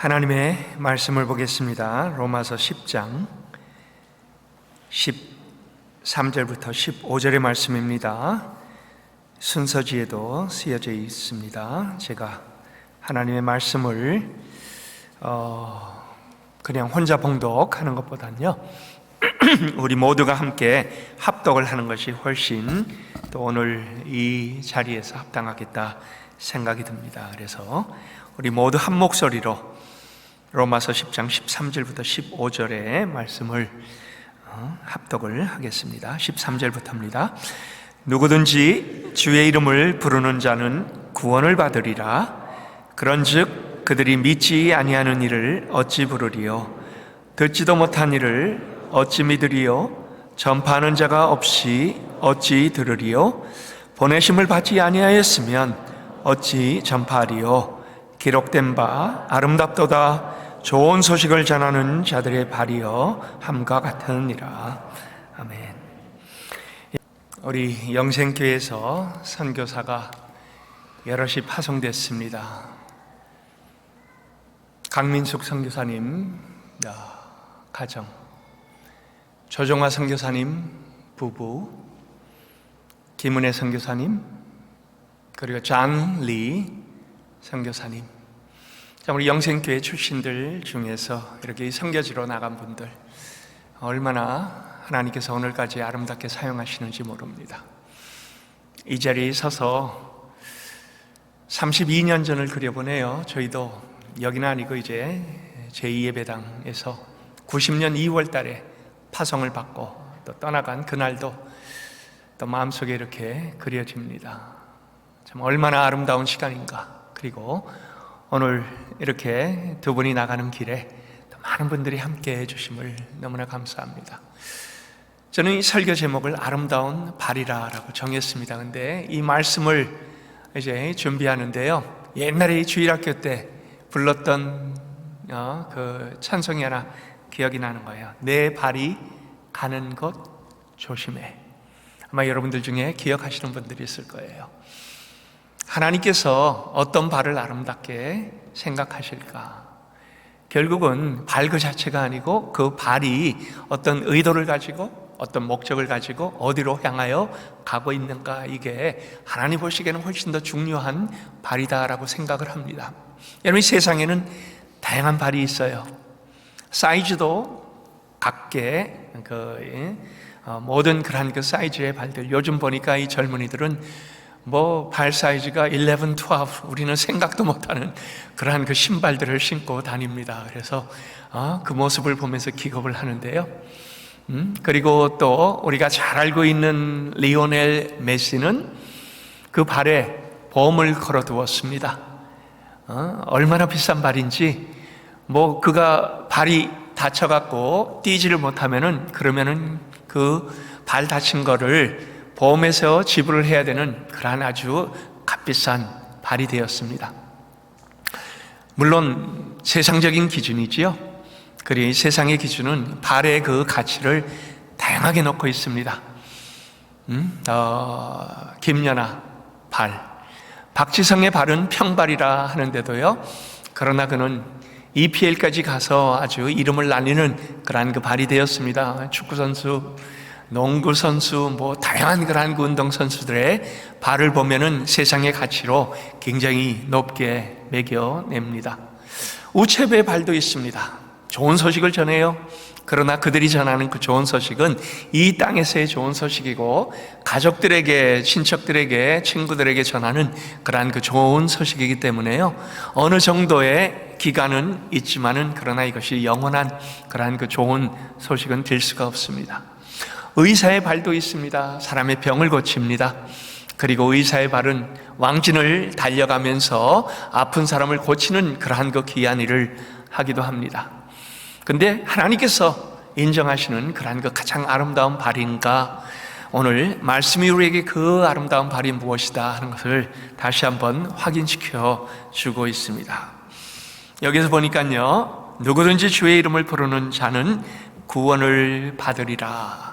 하나님의 말씀을 보겠습니다. 로마서 10장 13절부터 15절의 말씀입니다. 순서지에도 쓰여져 있습니다. 제가 하나님의 말씀을 그냥 혼자 봉독하는 것보다는요, 우리 모두가 함께 합독을 하는 것이 훨씬 또 오늘 이 자리에서 합당하겠다 생각이 듭니다. 그래서 우리 모두 한 목소리로 로마서 10장 13절부터 15절의 말씀을 합독을 하겠습니다. 13절부터입니다. 누구든지 주의 이름을 부르는 자는 구원을 받으리라. 그런즉 그들이 믿지 아니하는 이를 어찌 부르리요? 듣지도 못한 이를 어찌 믿으리요? 전파하는 자가 없이 어찌 들으리요? 보내심을 받지 아니하였으면 어찌 전파하리요? 기록된 바 아름답도다. 좋은 소식을 전하는 자들의 발이여 함과 같으니라. 아멘. 우리 영생교회에서 선교사가 여럿이 파송됐습니다. 강민숙 선교사님 가정, 조종화 선교사님 부부, 김은혜 선교사님, 그리고 잔리 선교사님. 우리 영생교회 출신들 중에서 이렇게 선교지로 나간 분들, 얼마나 하나님께서 오늘까지 아름답게 사용하시는지 모릅니다. 이 자리에 서서 32년 전을 그려보네요. 저희도 여기는 아니고 이제 제2예배당에서 90년 2월 달에 파송을 받고 또 떠나간 그날도 또 마음속에 이렇게 그려집니다. 참 얼마나 아름다운 시간인가. 그리고 오늘 이렇게 두 분이 나가는 길에 또 많은 분들이 함께 해주심을 너무나 감사합니다. 저는 이 설교 제목을 아름다운 발이라고 정했습니다. 근데 이 말씀을 이제 준비하는데요, 옛날에 주일학교 때 불렀던 그 찬송이 하나 기억이 나는 거예요. 내 발이 가는 곳 조심해. 아마 여러분들 중에 기억하시는 분들이 있을 거예요. 하나님께서 어떤 발을 아름답게 생각하실까? 결국은 발 그 자체가 아니고 그 발이 어떤 의도를 가지고 어떤 목적을 가지고 어디로 향하여 가고 있는가, 이게 하나님 보시기에는 훨씬 더 중요한 발이다라고 생각을 합니다. 여러분, 이 세상에는 다양한 발이 있어요. 사이즈도 각계 모든 그런 그 사이즈의 발들, 요즘 보니까 이 젊은이들은 발 사이즈가 11, 12, 우리는 생각도 못하는 그러한 그 신발들을 신고 다닙니다. 그래서 그 모습을 보면서 기겁을 하는데요. 그리고 또 우리가 잘 알고 있는 리오넬 메시는 그 발에 보험을 걸어두었습니다. 얼마나 비싼 발인지, 그가 발이 다쳐갖고 뛰지를 못하면은, 그러면은 그 발 다친 거를 보험에서 지불을 해야 되는 그러한 아주 값비싼 발이 되었습니다. 물론 세상적인 기준이지요. 그리고 이 세상의 기준은 발의 그 가치를 다양하게 놓고 있습니다. 김연아 발, 박지성의 발은 평발이라 하는데도요, 그러나 그는 EPL까지 가서 아주 이름을 날리는 그러한 그 발이 되었습니다. 축구선수, 농구선수, 다양한 그러한 그 운동선수들의 발을 보면은 세상의 가치로 굉장히 높게 매겨냅니다. 우체부의 발도 있습니다. 좋은 소식을 전해요. 그러나 그들이 전하는 그 좋은 소식은 이 땅에서의 좋은 소식이고, 가족들에게, 친척들에게, 친구들에게 전하는 그러한 그 좋은 소식이기 때문에요, 어느 정도의 기간은 있지만은 그러나 이것이 영원한 그러한 그 좋은 소식은 될 수가 없습니다. 의사의 발도 있습니다. 사람의 병을 고칩니다. 그리고 의사의 발은 왕진을 달려가면서 아픈 사람을 고치는 그러한 그 귀한 일을 하기도 합니다. 근데 하나님께서 인정하시는 그러한 그 가장 아름다운 발인가? 오늘 말씀이 우리에게 그 아름다운 발이 무엇이다 하는 것을 다시 한번 확인시켜 주고 있습니다. 여기서 보니까요, 누구든지 주의 이름을 부르는 자는 구원을 받으리라.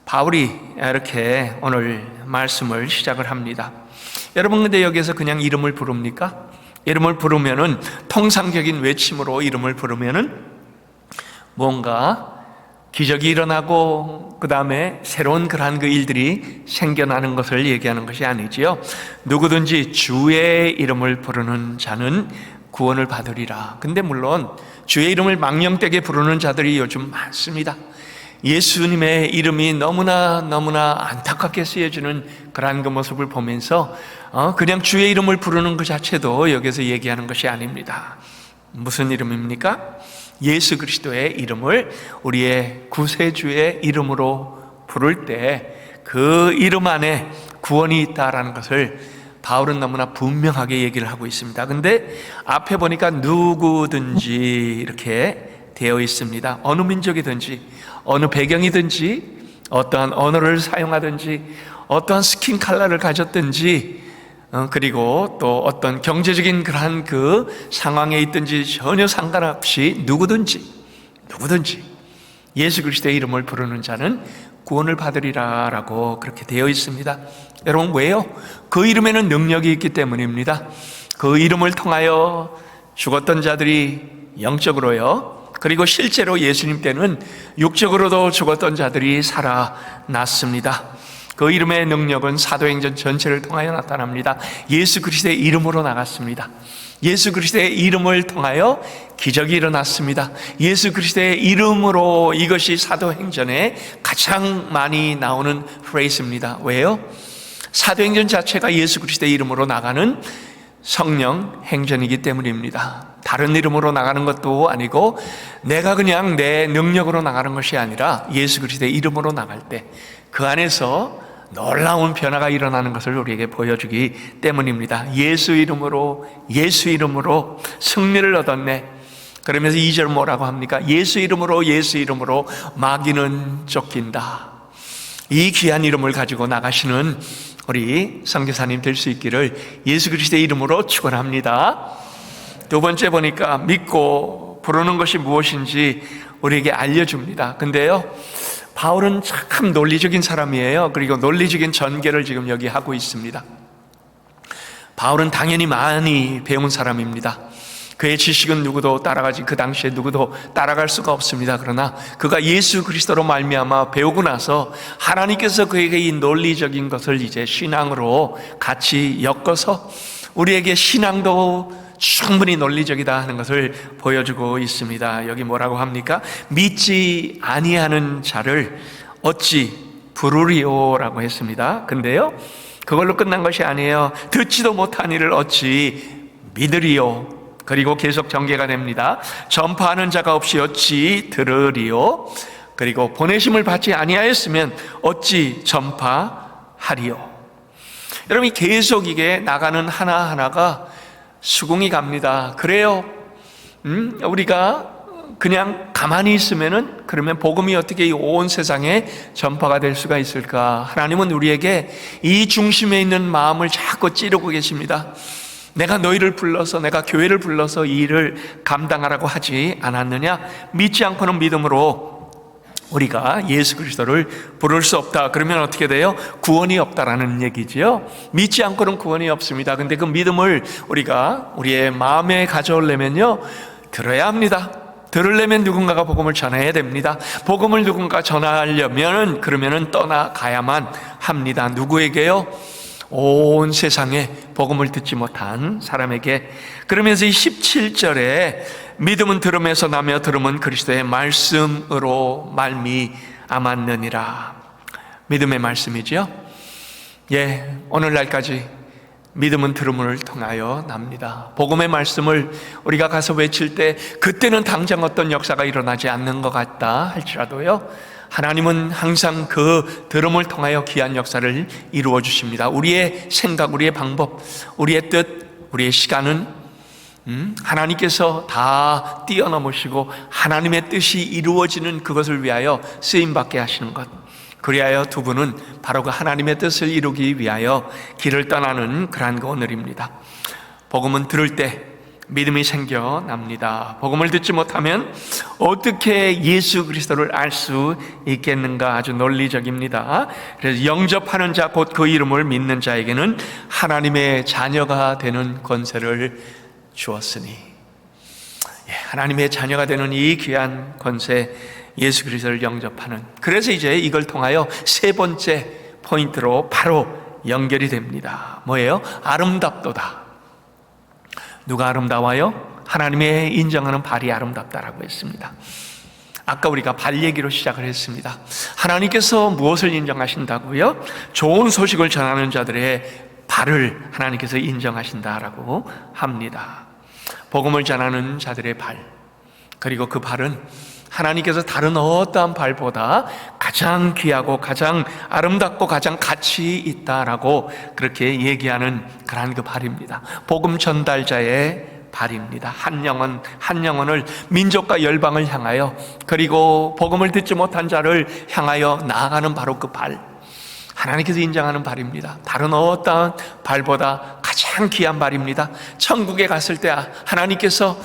바울이 이렇게 오늘 말씀을 시작을 합니다. 여러분, 근데 여기서 그냥 이름을 부릅니까? 이름을 부르면은 통상적인 외침으로 이름을 부르면은 뭔가 기적이 일어나고 그 다음에 새로운 그러한 그 일들이 생겨나는 것을 얘기하는 것이 아니지요. 누구든지 주의 이름을 부르는 자는 구원을 받으리라. 근데 물론 주의 이름을 망령되게 부르는 자들이 요즘 많습니다. 예수님의 이름이 너무나 안타깝게 쓰여지는 그러한 그 모습을 보면서 그냥 주의 이름을 부르는 것 자체도 여기서 얘기하는 것이 아닙니다. 무슨 이름입니까? 예수 그리스도의 이름을 우리의 구세주의 이름으로 부를 때 그 이름 안에 구원이 있다라는 것을 바울은 너무나 분명하게 얘기를 하고 있습니다. 근데 앞에 보니까 누구든지 이렇게 되어 있습니다. 어느 민족이든지 어느 배경이든지 어떠한 언어를 사용하든지 어떠한 스킨 컬러를 가졌든지 그리고 또 어떤 경제적인 그러한 그 상황에 있든지 전혀 상관없이 누구든지 예수 그리스도의 이름을 부르는 자는 구원을 받으리라 라고 그렇게 되어 있습니다. 여러분 왜요? 그 이름에는 능력이 있기 때문입니다. 그 이름을 통하여 죽었던 자들이 영적으로요, 그리고 실제로 예수님 때는 육적으로도 죽었던 자들이 살아났습니다. 그 이름의 능력은 사도행전 전체를 통하여 나타납니다. 예수 그리스도의 이름으로 나갔습니다. 예수 그리스도의 이름을 통하여 기적이 일어났습니다. 예수 그리스도의 이름으로, 이것이 사도행전에 가장 많이 나오는 프레이즈입니다. 왜요? 사도행전 자체가 예수 그리스도의 이름으로 나가는 성령 행전이기 때문입니다. 다른 이름으로 나가는 것도 아니고 내가 그냥 내 능력으로 나가는 것이 아니라 예수 그리스도의 이름으로 나갈 때 그 안에서 놀라운 변화가 일어나는 것을 우리에게 보여주기 때문입니다. 예수 이름으로 승리를 얻었네. 그러면서 2절 뭐라고 합니까? 예수 이름으로 마귀는 쫓긴다. 이 귀한 이름을 가지고 나가시는 우리 선교사님 될 수 있기를 예수 그리스도의 이름으로 축원합니다. 두 번째 보니까 믿고 부르는 것이 무엇인지 우리에게 알려줍니다. 근데요, 바울은 참 논리적인 사람이에요. 그리고 논리적인 전개를 지금 여기 하고 있습니다. 바울은 당연히 많이 배운 사람입니다. 그의 지식은 누구도 따라가지, 그 당시에 누구도 따라갈 수가 없습니다. 그러나 그가 예수 그리스도로 말미암아 배우고 나서 하나님께서 그에게 이 논리적인 것을 이제 신앙으로 같이 엮어서 우리에게 신앙도 충분히 논리적이다 하는 것을 보여주고 있습니다. 여기 뭐라고 합니까? 믿지 아니하는 자를 어찌 부르리오라고 했습니다. 근데요, 그걸로 끝난 것이 아니에요. 듣지도 못한 이를 어찌 믿으리오. 그리고 계속 전개가 됩니다. 전파하는 자가 없이 어찌 들으리오. 그리고 보내심을 받지 아니하였으면 어찌 전파하리오. 여러분, 계속 이게 나가는 하나하나가 수긍이 갑니다. 그래요. 우리가 그냥 가만히 있으면은, 그러면 복음이 어떻게 온 세상에 전파가 될 수가 있을까? 하나님은 우리에게 이 중심에 있는 마음을 자꾸 찌르고 계십니다. 내가 너희를 불러서, 내가 교회를 불러서 이 일을 감당하라고 하지 않았느냐? 믿지 않고는 믿음으로 우리가 예수 그리스도를 부를 수 없다. 그러면 어떻게 돼요? 구원이 없다라는 얘기지요. 믿지 않고는 구원이 없습니다. 근데 그 믿음을 우리가 우리의 마음에 가져오려면요, 들어야 합니다. 들으려면 누군가가 복음을 전해야 됩니다. 복음을 누군가 전하려면 그러면은 떠나가야만 합니다. 누구에게요? 온 세상에 복음을 듣지 못한 사람에게. 그러면서 이 17절에 믿음은 들음에서 나며 들음은 그리스도의 말씀으로 말미암았느니라. 믿음의 말씀이지요. 예, 오늘날까지 믿음은 들음을 통하여 납니다. 복음의 말씀을 우리가 가서 외칠 때 그때는 당장 어떤 역사가 일어나지 않는 것 같다 할지라도요, 하나님은 항상 그 들음을 통하여 귀한 역사를 이루어 주십니다. 우리의 생각, 우리의 방법, 우리의 뜻, 우리의 시간은 하나님께서 다 뛰어넘으시고 하나님의 뜻이 이루어지는 그것을 위하여 쓰임받게 하시는 것. 그리하여 두 분은 바로 그 하나님의 뜻을 이루기 위하여 길을 떠나는 그러한 그 오늘입니다. 복음은 들을 때 믿음이 생겨납니다. 복음을 듣지 못하면 어떻게 예수 그리스도를 알 수 있겠는가? 아주 논리적입니다. 그래서 영접하는 자, 곧 그 이름을 믿는 자에게는 하나님의 자녀가 되는 권세를 주었으니. 하나님의 자녀가 되는 이 귀한 권세 예수 그리스도를 영접하는, 그래서 이제 이걸 통하여 세 번째 포인트로 바로 연결이 됩니다. 뭐예요? 아름답도다. 누가 아름다워요? 하나님의 인정하는 발이 아름답다라고 했습니다. 아까 우리가 발 얘기로 시작을 했습니다. 하나님께서 무엇을 인정하신다고요? 좋은 소식을 전하는 자들의 발을 하나님께서 인정하신다라고 합니다. 복음을 전하는 자들의 발, 그리고 그 발은 하나님께서 다른 어떠한 발보다 가장 귀하고 가장 아름답고 가장 가치 있다라고 그렇게 얘기하는 그러한 그 발입니다. 복음 전달자의 발입니다. 한 영혼을 민족과 열방을 향하여, 그리고 복음을 듣지 못한 자를 향하여 나아가는 바로 그 발, 하나님께서 인정하는 발입니다. 다른 어떠한 발보다 가장 귀한 발입니다. 천국에 갔을 때 하나님께서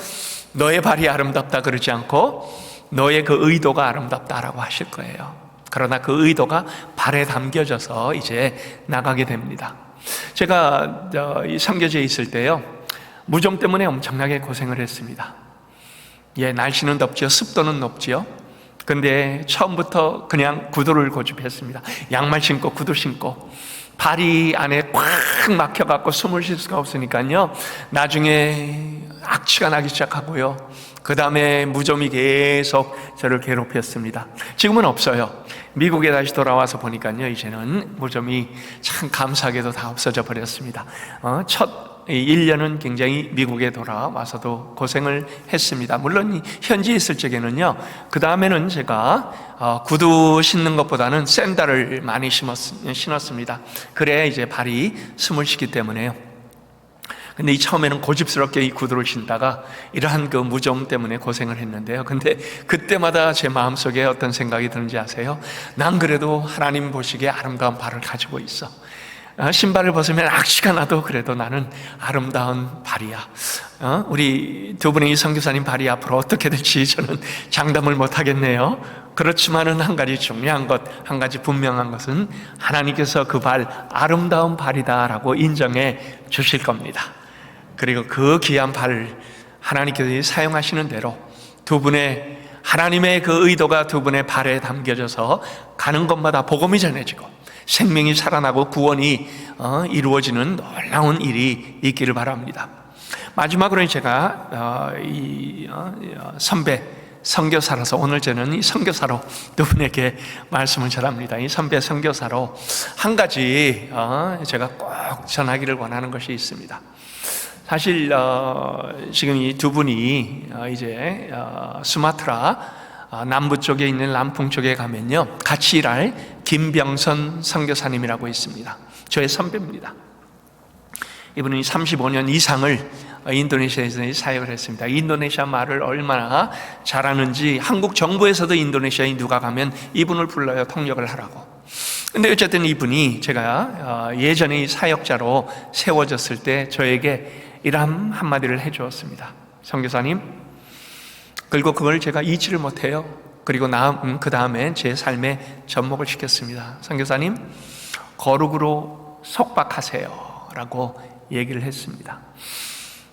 너의 발이 아름답다 그러지 않고 너의 그 의도가 아름답다라고 하실 거예요. 그러나 그 의도가 발에 담겨져서 이제 나가게 됩니다. 제가 이 선교지에 있을 때요, 무좀 때문에 엄청나게 고생을 했습니다. 날씨는 덥지요, 습도는 높지요. 근데 처음부터 그냥 구두를 고집했습니다. 양말 신고 구두 신고, 발이 안에 꽉 막혀갖고 숨을 쉴 수가 없으니까요, 나중에 악취가 나기 시작하고요, 그 다음에 무좀이 계속 저를 괴롭혔습니다. 지금은 없어요. 미국에 다시 돌아와서 보니까요, 이제는 무좀이 참 감사하게도 다 없어져 버렸습니다. 첫 1년은 굉장히 미국에 돌아와서도 고생을 했습니다. 물론 현지에 있을 적에는요, 그 다음에는 제가 구두 신는 것보다는 샌들을 많이 신었습니다. 그래야 이제 발이 숨을 쉬기 때문에요. 근데 이 처음에는 고집스럽게 이 구두를 신다가 이러한 그 무좀 때문에 고생을 했는데요. 근데 그때마다 제 마음속에 어떤 생각이 드는지 아세요? 난 그래도 하나님 보시기에 아름다운 발을 가지고 있어. 신발을 벗으면 악취가 나도 그래도 나는 아름다운 발이야. 우리 두 분의 이 선교사님 발이 앞으로 어떻게 될지 저는 장담을 못 하겠네요. 그렇지만은 한 가지 중요한 것, 한 가지 분명한 것은 하나님께서 그 발 아름다운 발이다라고 인정해 주실 겁니다. 그리고 그 귀한 발을 하나님께서 사용하시는 대로 두 분의 하나님의 그 의도가 두 분의 발에 담겨져서 가는 곳마다 복음이 전해지고 생명이 살아나고 구원이 이루어지는 놀라운 일이 있기를 바랍니다. 마지막으로 제가 선배 선교사라서 오늘 저는 이 선교사로 두 분에게 말씀을 전합니다. 이 선배 선교사로 한 가지 제가 꼭 전하기를 원하는 것이 있습니다. 사실 지금 이 두 분이 이제 수마트라 남부 쪽에 있는 람풍 쪽에 가면요, 같이 일할 김병선 선교사님이라고 있습니다. 저의 선배입니다. 이분은 35년 이상을 인도네시아에서 사역을 했습니다. 인도네시아 말을 얼마나 잘하는지 한국 정부에서도 인도네시아에 누가 가면 이분을 불러요, 통역을 하라고. 근데 어쨌든 이분이 제가 예전에 이 사역자로 세워졌을 때 저에게 이런 한마디를 해주었습니다. 선교사님, 그리고 그걸 제가 잊지를 못해요. 그리고 그 다음에 제 삶에 접목을 시켰습니다. 선교사님, 거룩으로 속박하세요 라고 얘기를 했습니다.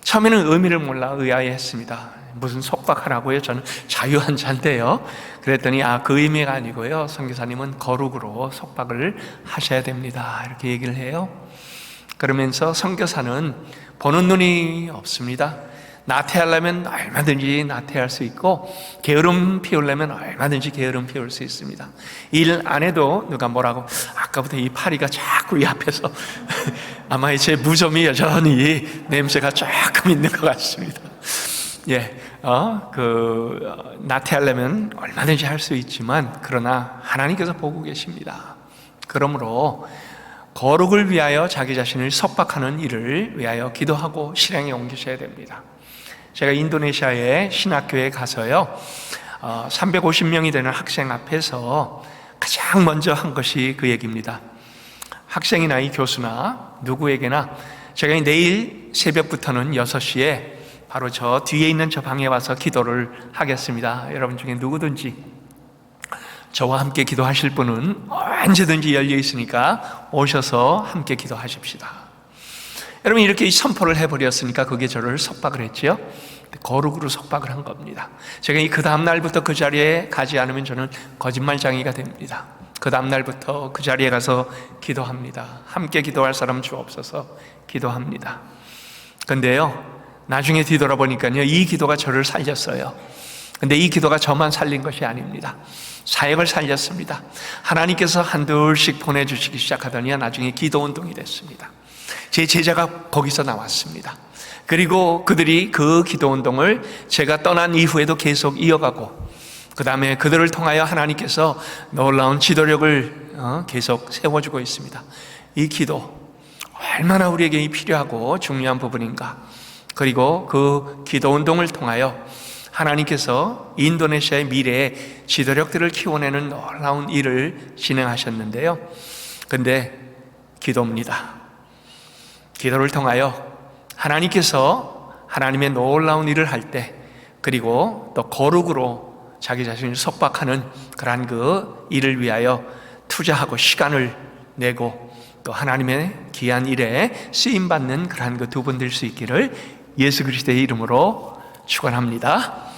처음에는 의미를 몰라 의아해했습니다. 무슨 속박하라고요? 저는 자유한자인데요. 그랬더니 그 의미가 아니고요, 선교사님은 거룩으로 속박을 하셔야 됩니다 이렇게 얘기를 해요. 그러면서 선교사는 보는 눈이 없습니다. 나태하려면 얼마든지 나태할 수 있고 게으름 피우려면 얼마든지 게으름 피울 수 있습니다. 일 안 해도 누가 뭐라고, 아까부터 이 파리가 자꾸 이 앞에서 아마 제 무좀이 여전히 냄새가 조금 있는 것 같습니다. 나태하려면 얼마든지 할 수 있지만 그러나 하나님께서 보고 계십니다. 그러므로 거룩을 위하여 자기 자신을 속박하는 일을 위하여 기도하고 실행에 옮기셔야 됩니다. 제가 인도네시아의 신학교에 가서요, 350명이 되는 학생 앞에서 가장 먼저 한 것이 그 얘기입니다. 학생이나 이 교수나 누구에게나 제가 내일 새벽부터는 6시에 바로 저 뒤에 있는 저 방에 와서 기도를 하겠습니다. 여러분 중에 누구든지 저와 함께 기도하실 분은 언제든지 열려 있으니까 오셔서 함께 기도하십시다. 여러분, 이렇게 선포를 해버렸으니까 그게 저를 속박을 했지요. 거룩으로 속박을 한 겁니다. 제가 그 다음 날부터 그 자리에 가지 않으면 저는 거짓말장이가 됩니다. 그 다음 날부터 그 자리에 가서 기도합니다. 함께 기도할 사람 주옵소서 기도합니다. 근데요, 나중에 뒤돌아보니까요, 이 기도가 저를 살렸어요. 근데 이 기도가 저만 살린 것이 아닙니다. 사역을 살렸습니다. 하나님께서 한둘씩 보내주시기 시작하더니 나중에 기도운동이 됐습니다. 제 제자가 거기서 나왔습니다. 그리고 그들이 그 기도운동을 제가 떠난 이후에도 계속 이어가고, 그 다음에 그들을 통하여 하나님께서 놀라운 지도력을 계속 세워주고 있습니다. 이 기도 얼마나 우리에게 필요하고 중요한 부분인가. 그리고 그 기도운동을 통하여 하나님께서 인도네시아의 미래에 지도력들을 키워내는 놀라운 일을 진행하셨는데요. 근데 기도입니다. 기도를 통하여 하나님께서 하나님의 놀라운 일을 할 때, 그리고 또 거룩으로 자기 자신을 속박하는 그러한 그 일을 위하여 투자하고 시간을 내고 또 하나님의 귀한 일에 쓰임받는 그러한 그 두 분 될 수 있기를 예수 그리스도의 이름으로 축원합니다.